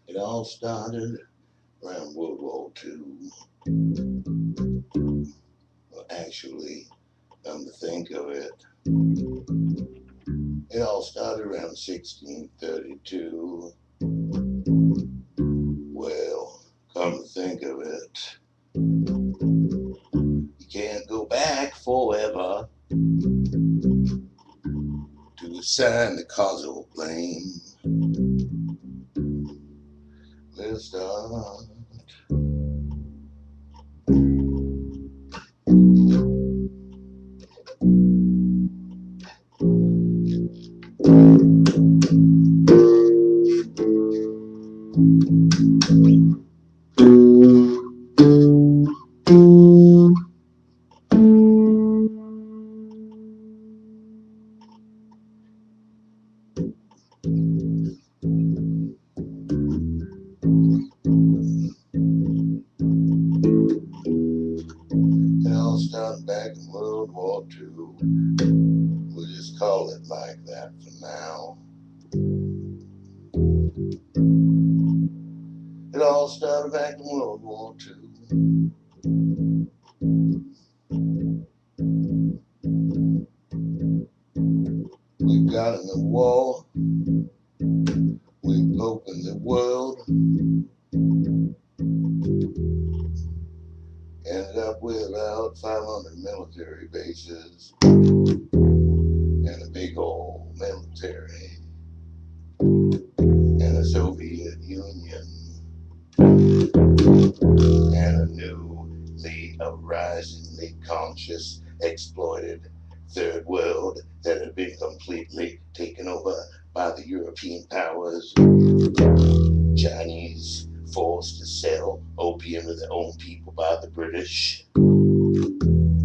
It all started around World War II. Well, actually, come to think of it, it all started around 1632. Well, come to think of it, you can't go back forever to assign the causal blame. Let's start. It all started back in World War II. We'll just call it like that for now. It all started back in World War II. We've got in the war. We've opened the world. Ended up with about 500 military bases and a big old military and a Soviet Union and a newly arisingly conscious, exploited third world that had been completely taken over by the European powers. Chinese forced to sell opium to their own people by the British.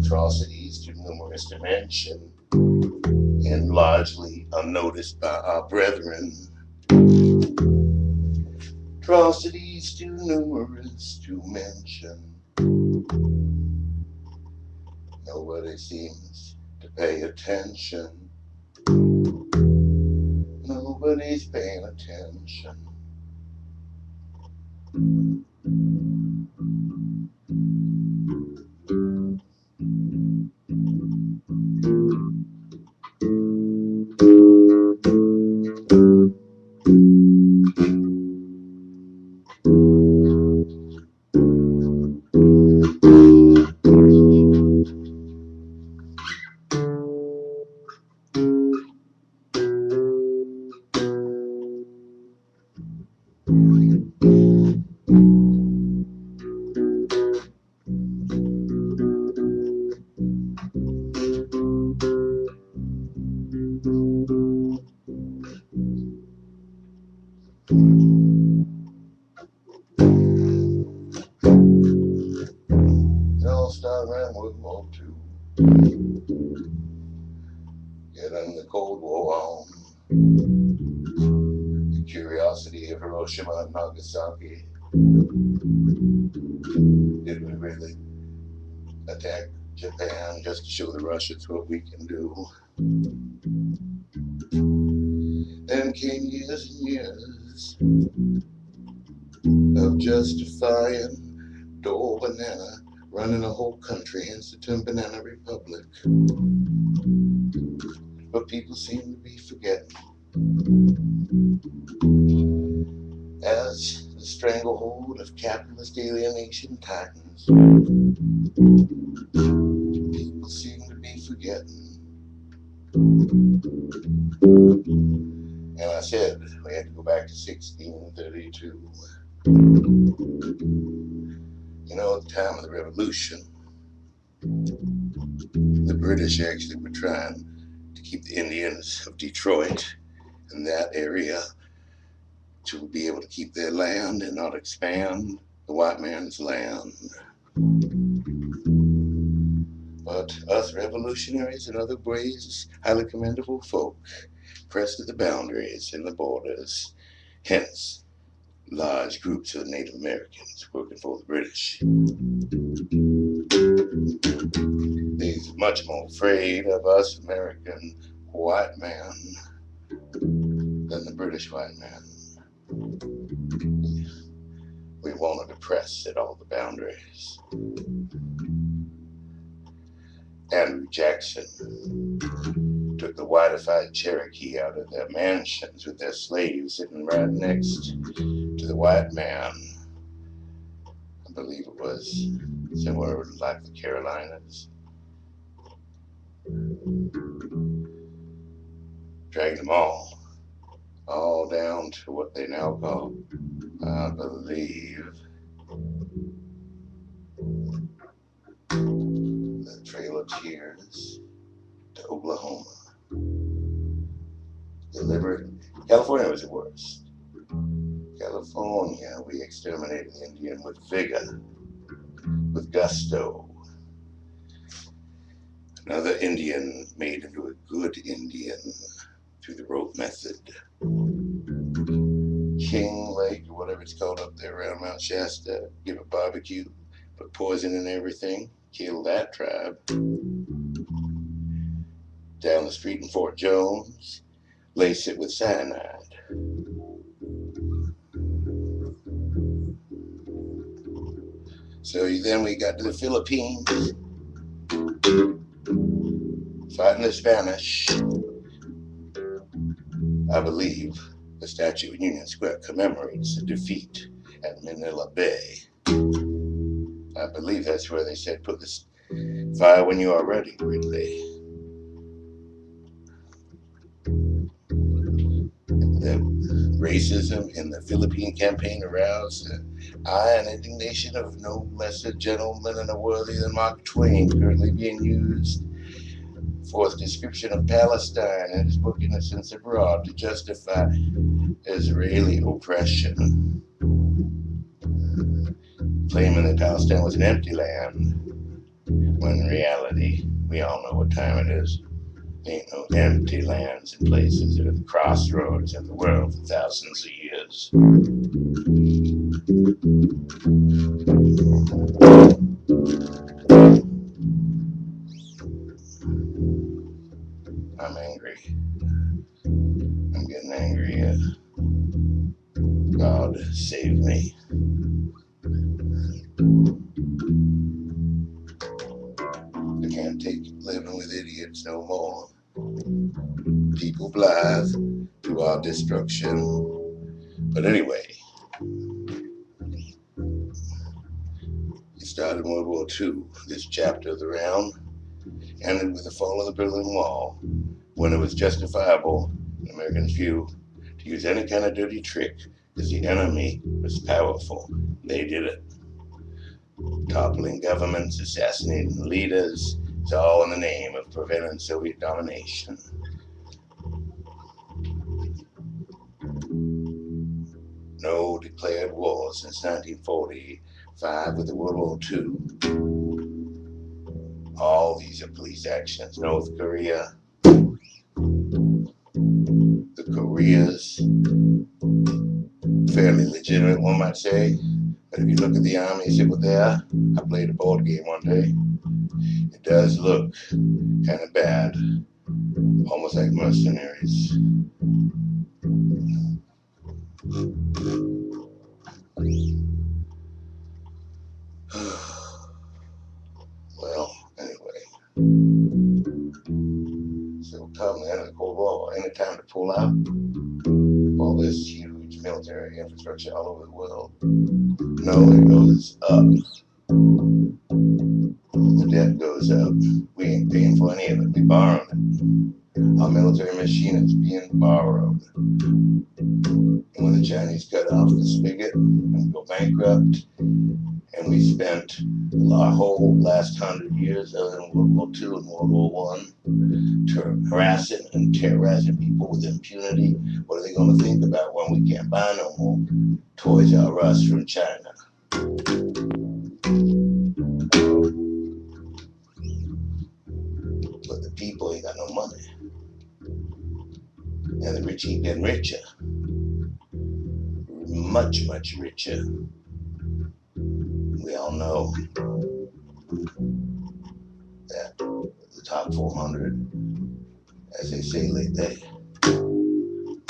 Atrocities too numerous to mention and largely unnoticed by our brethren. Atrocities too numerous to mention. Nobody seems to pay attention. Nobody's paying attention. It all started around World War II. Getting the Cold War on. The curiosity of Hiroshima and Nagasaki. Did we really attack Japan just to show the Russians what we can do? Then came years and years of justifying Dole Banana running a whole country, hence the term Banana Republic. But people seem to be forgetting as the stranglehold of capitalist alienation tightens. People seem to be forgetting. And I said we had to go back to 1632. You know, at the time of the Revolution, the British actually were trying to keep the Indians of Detroit and that area to be able to keep their land and not expand the white man's land. But us revolutionaries in other ways, highly commendable folk, pressed at the boundaries and the borders, hence large groups of Native Americans working for the British. They're much more afraid of us American white men than the British white man. We wanted to press at all the boundaries. Andrew Jackson took the whitified Cherokee out of their mansions with their slaves sitting right next to the white man. I believe it was somewhere like the Carolinas. Dragged them all down to what they now call, I believe, the Trail of Tears to Oklahoma. Deliberate. California was the worst. California, we exterminated the Indian with vigor, with gusto. Another Indian made into a good Indian through the rope method. King Lake, or whatever it's called up there around Mount Shasta, give a barbecue, put poison in everything, kill that tribe. Down the street in Fort Jones, lace it with cyanide. So then we got to the Philippines, fighting the Spanish. I believe the statue in Union Square commemorates the defeat at Manila Bay. I believe that's where they said, put this fire when you are ready, Ridley. The racism in the Philippine campaign aroused the ire and indignation of no less a gentleman and a worthy than Mark Twain, currently being used for his description of Palestine in his book Innocents Abroad to justify Israeli oppression, claiming that Palestine was an empty land, when in reality, we all know what time it is. There ain't no empty lands and places that are the crossroads of the world for thousands of years. I'm angry. I'm getting angry. God save me. I can't take living with idiots no more. People blithe to our destruction. But anyway, it started in World War II. This chapter of the round ended with the fall of the Berlin Wall, when it was justifiable, in Americans' view, to use any kind of dirty trick because the enemy was powerful. They did it. Toppling governments, assassinating leaders, it's all in the name of preventing Soviet domination. No declared war since 1945 with the World War II. All these are police actions. North Korea, the Koreas, fairly legitimate, one might say. But if you look at the armies that were there, I played a board game one day. It does look kind of bad, almost like mercenaries. Well, anyway. So come the end of the Cold War, any time to pull out all this huge military infrastructure all over the world. No, it goes up. The debt goes up. We ain't paying for any of it. We borrowed it. Our military machine is being borrowed. And when the Chinese cut off the spigot and go bankrupt, and we spent our whole last 100 years, other than World War II and World War I, harassing and terrorizing people with impunity, what are they going to think about when we can't buy no more Toys R Us from China? But the people ain't got no money. And the rich keep getting richer. Much, much richer. We all know that the top 400, as they say lately,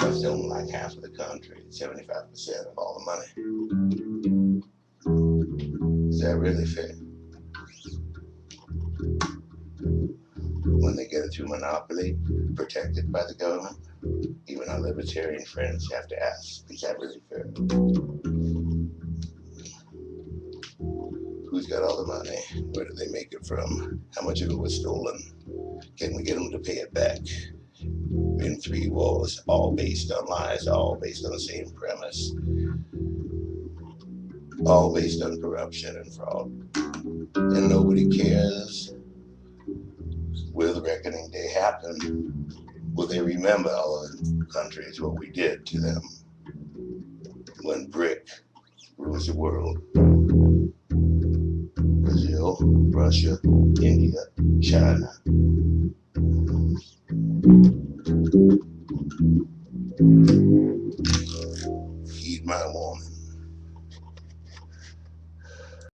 Us own like half of the country, 75% of all the money. Is that really fair? When they get it through monopoly, protected by the government, even our libertarian friends have to ask, is that really fair? Who's got all the money? Where did they make it from? How much of it was stolen? Can we get them to pay it back? In 3 wars, all based on lies, all based on the same premise, all based on corruption and fraud. And nobody cares. Will the reckoning day happen? Will they remember all the countries, what we did to them when bric rules the world? Brazil, Russia, India, China. Heed my warning.